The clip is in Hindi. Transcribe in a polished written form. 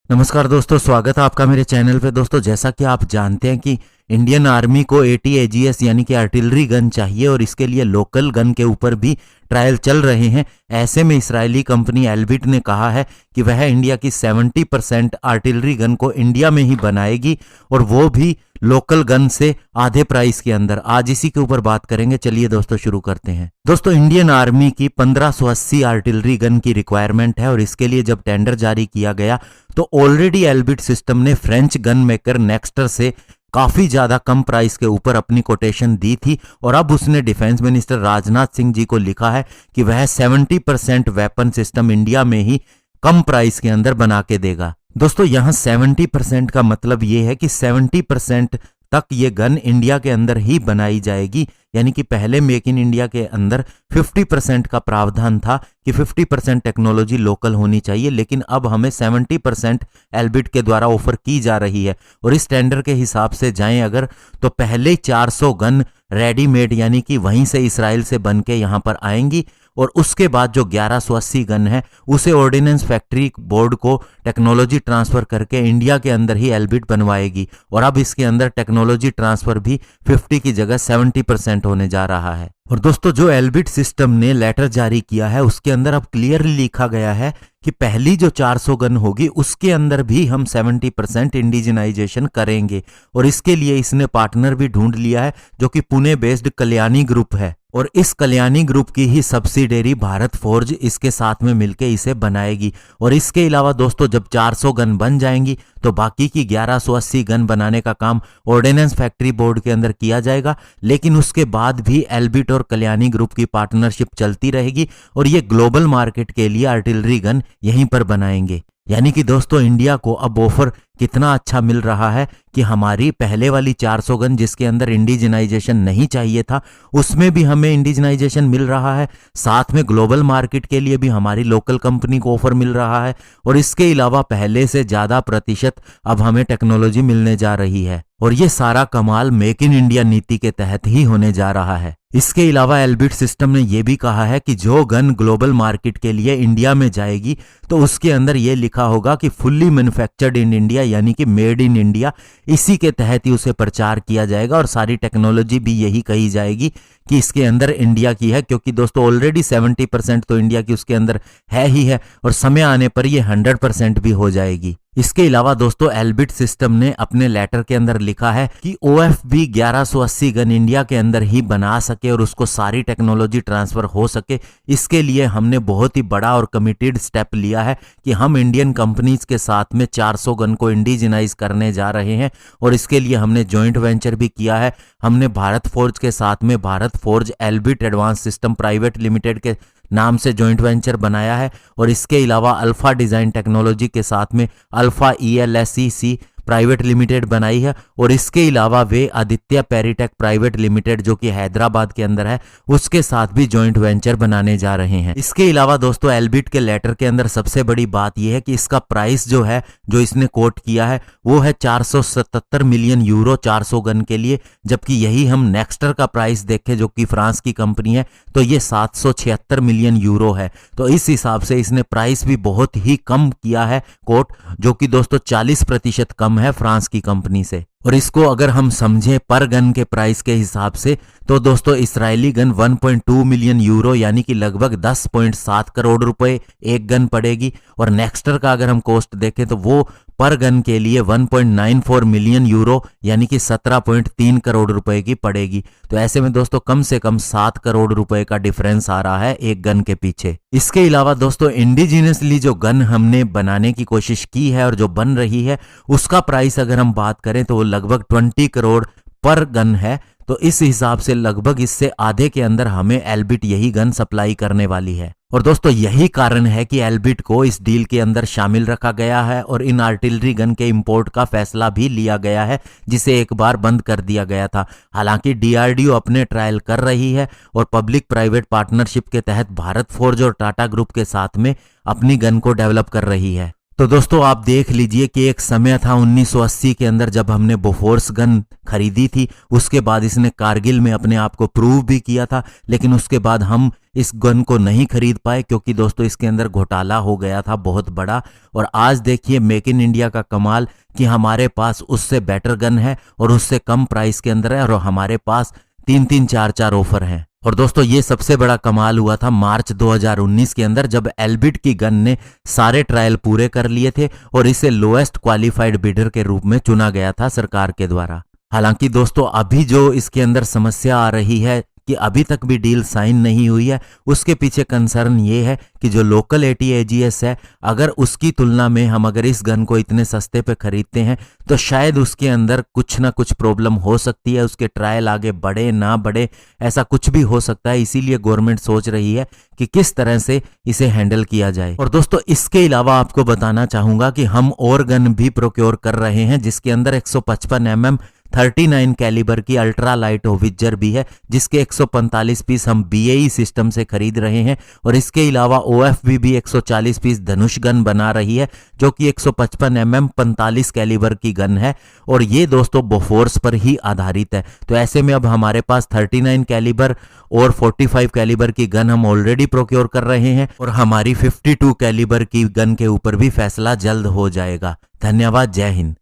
नमस्कार दोस्तों, स्वागत है आपका मेरे चैनल पे। दोस्तों, जैसा कि आप जानते हैं कि इंडियन आर्मी को 80 एजीएस यानी कि आर्टिलरी गन चाहिए और इसके लिए लोकल गन के ऊपर भी ट्रायल चल रहे हैं। ऐसे में इजरायली कंपनी एल्बिट ने कहा है कि वह इंडिया की 70% आर्टिलरी गन को इंडिया में ही बनाएगी और वो भी लोकल गन से आधे प्राइस के अंदर। आज इसी के ऊपर बात करेंगे। चलिए दोस्तों शुरू करते हैं। दोस्तों, इंडियन आर्मी की 1580 आर्टिलरी गन की रिक्वायरमेंट है और इसके लिए जब टेंडर जारी किया गया तो ऑलरेडी एल्बिट सिस्टम ने फ्रेंच गन मेकर नेक्स्टर से काफी ज्यादा कम प्राइस के ऊपर अपनी कोटेशन दी थी और अब उसने डिफेंस मिनिस्टर राजनाथ सिंह जी को लिखा है कि वह 70% वेपन सिस्टम इंडिया में ही कम प्राइस के अंदर बना के देगा। दोस्तों, यहां 70% का मतलब यह है कि 70% तक ये गन इंडिया के अंदर ही बनाई जाएगी। यानी कि पहले मेक इन इंडिया के अंदर 50% का प्रावधान था कि 50% टेक्नोलॉजी लोकल होनी चाहिए, लेकिन अब हमें 70% एल्बिट के द्वारा ऑफर की जा रही है। और इस टेंडर के हिसाब से जाएं अगर, तो पहले 400 गन रेडीमेड यानी कि वहीं से इसराइल से बन के यहां पर आएंगी और उसके बाद जो 1180 गन है उसे ऑर्डिनेंस फैक्ट्री बोर्ड को टेक्नोलॉजी ट्रांसफर करके इंडिया के अंदर ही एल्बिट बनवाएगी। और अब इसके अंदर टेक्नोलॉजी ट्रांसफर भी 50 की जगह 70% होने जा रहा है। और दोस्तों, जो एल्बिट सिस्टम ने लेटर जारी किया है उसके अंदर अब क्लियरली लिखा गया है कि पहली जो 400 गन होगी उसके अंदर भी हम 70% इंडिजिनाइजेशन करेंगे। और इसके लिए इसने पार्टनर भी ढूंढ लिया है जो कि पुणे बेस्ड कल्याणी ग्रुप है और इस कल्याणी ग्रुप की ही सब्सिडेरी भारत फोर्ज इसके साथ में मिलकर इसे बनाएगी। और इसके अलावा दोस्तों, जब 400 गन बन जाएंगी तो बाकी की 1180 गन बनाने का काम ऑर्डिनेंस फैक्ट्री बोर्ड के अंदर किया जाएगा, लेकिन उसके बाद भी एल्बिट और कल्याणी ग्रुप की पार्टनरशिप चलती रहेगी और ये ग्लोबल मार्केट के लिए आर्टिलरी गन यहीं पर बनाएंगे। यानी कि दोस्तों, इंडिया को अब ऑफर कितना अच्छा मिल रहा है कि हमारी पहले वाली 400 गन जिसके अंदर इंडिजिनाइजेशन नहीं चाहिए था उसमें भी हमें इंडिजिनाइजेशन मिल रहा है, साथ में ग्लोबल मार्केट के लिए भी हमारी लोकल कंपनी को ऑफर मिल रहा है और इसके अलावा पहले से ज्यादा प्रतिशत अब हमें टेक्नोलॉजी मिलने जा रही है। और ये सारा कमाल मेक इन इंडिया नीति के तहत ही होने जा रहा है। इसके अलावा एल्बिट सिस्टम ने यह भी कहा है कि जो गन ग्लोबल मार्केट के लिए इंडिया में जाएगी तो उसके अंदर यह लिखा होगा कि फुल्ली मैन्युफैक्चर्ड इन इंडिया यानी कि मेड इन इंडिया। इसी के तहत ही उसे प्रचार किया जाएगा और सारी टेक्नोलॉजी भी यही कही जाएगी कि इसके अंदर इंडिया की है, क्योंकि दोस्तों ऑलरेडी 70% तो इंडिया की उसके अंदर है ही है और समय आने पर यह 100% भी हो जाएगी। इसके अलावा दोस्तों, एल्बिट सिस्टम ने अपने लेटर के अंदर लिखा है कि OFB 1180 गन इंडिया के अंदर ही बना सके और उसको सारी टेक्नोलॉजी ट्रांसफर हो सके। इसके लिए हमने बहुत ही बड़ा और कमिटेड स्टेप लिया है कि हम इंडियन कंपनीज के साथ में 400 गन को इंडिजिनाइज करने जा रहे हैं और इसके लिए हमने जॉइंट वेंचर भी किया है। हमने भारत फोर्ज के साथ में Bharat forge Elbit advance system private limited के नाम से जॉइंट वेंचर बनाया है और इसके अलावा अल्फा डिजाइन टेक्नोलॉजी के साथ में अल्फा ELSEC प्राइवेट लिमिटेड बनाई है और इसके अलावा वे आदित्य पेरीटेक प्राइवेट लिमिटेड जो कि हैदराबाद के अंदर है उसके साथ भी जॉइंट वेंचर बनाने जा रहे हैं। इसके अलावा दोस्तों, एल्बिट के लेटर के अंदर सबसे बड़ी बात यह है कि इसका प्राइस जो है जो इसने कोट किया है वो है 477 मिलियन यूरो 400 गन के लिए, जबकि यही हम नेक्स्टर का प्राइस देखें जो कि फ्रांस की कंपनी है तो ये 776 मिलियन यूरो है। तो इस हिसाब से इसने प्राइस भी बहुत ही कम किया है कोट, जो कि दोस्तों 40% कम है फ्रांस की कंपनी से। और इसको अगर हम समझें पर गन के प्राइस के हिसाब से तो दोस्तों इजरायली गन 1.2 मिलियन यूरो यानी कि लगभग 10.7 करोड़ रुपए एक गन पड़ेगी और नेक्स्टर का अगर हम कॉस्ट देखें तो वो पर गन के लिए 1.94 मिलियन यूरो यानी कि 17.3 करोड़ रुपए की पड़ेगी। तो ऐसे में दोस्तों कम से कम 7 करोड़ रुपए का डिफरेंस आ रहा है एक गन के पीछे। इसके अलावा दोस्तों, इंडिजिनियसली जो गन हमने बनाने की कोशिश की है और जो बन रही है उसका प्राइस अगर हम बात करें तो वो लगभग 20 करोड़ पर गन है। तो इस हिसाब से लगभग इससे आधे के अंदर हमें एल्बिट यही गन सप्लाई करने वाली है। और दोस्तों, यही कारण है कि एल्बिट को इस डील के अंदर शामिल रखा गया है और इन आर्टिलरी गन के इंपोर्ट का फैसला भी लिया गया है जिसे एक बार बंद कर दिया गया था। हालांकि DRDO अपने ट्रायल कर रही है और पब्लिक प्राइवेट पार्टनरशिप के तहत भारत फोर्ज और टाटा ग्रुप के साथ में अपनी गन को डेवलप कर रही है। तो दोस्तों आप देख लीजिए कि एक समय था 1980 के अंदर जब हमने बोफोर्स गन खरीदी थी, उसके बाद इसने कारगिल में अपने आप को प्रूव भी किया था, लेकिन उसके बाद हम इस गन को नहीं खरीद पाए क्योंकि दोस्तों इसके अंदर घोटाला हो गया था बहुत बड़ा। और आज देखिए मेक इन इंडिया का कमाल कि हमारे पास उससे बेटर गन है और उससे कम प्राइस के अंदर है और हमारे पास 3-3 4-4 ऑफर हैं। और दोस्तों ये सबसे बड़ा कमाल हुआ था मार्च 2019 के अंदर जब एल्बिट की गन ने सारे ट्रायल पूरे कर लिए थे और इसे लोएस्ट क्वालिफाइड बिडर के रूप में चुना गया था सरकार के द्वारा। हालांकि दोस्तों अभी जो इसके अंदर समस्या आ रही है कि अभी तक भी डील साइन नहीं हुई है, उसके पीछे कंसर्न ये है कि जो लोकल ATAGS है, अगर उसकी तुलना में हम अगर इस गन को इतने सस्ते पे खरीदते हैं तो शायद उसके अंदर कुछ ना कुछ प्रॉब्लम हो सकती है, उसके ट्रायल आगे बढ़े ना बढ़े, ऐसा कुछ भी हो सकता है। इसीलिए गवर्नमेंट सोच रही है कि किस तरह से इसे हैंडल किया जाए। और दोस्तों इसके अलावा आपको बताना चाहूंगा कि हम और गन भी प्रोक्योर कर रहे हैं जिसके अंदर 155 mm 39 कैलिबर की अल्ट्रा लाइट होवित्जर भी है, जिसके 145 पीस हम BAE सिस्टम से खरीद रहे हैं। और इसके अलावा OFB भी 140 पीस धनुष गन बना रही है जो कि 155 mm 45 कैलिबर की गन है और ये दोस्तों बोफोर्स पर ही आधारित है। तो ऐसे में अब हमारे पास 39 कैलिबर और 45 कैलिबर की गन हम ऑलरेडी प्रोक्योर कर रहे हैं और हमारी 52 कैलिबर की गन के ऊपर भी फैसला जल्द हो जाएगा। धन्यवाद, जय हिंद।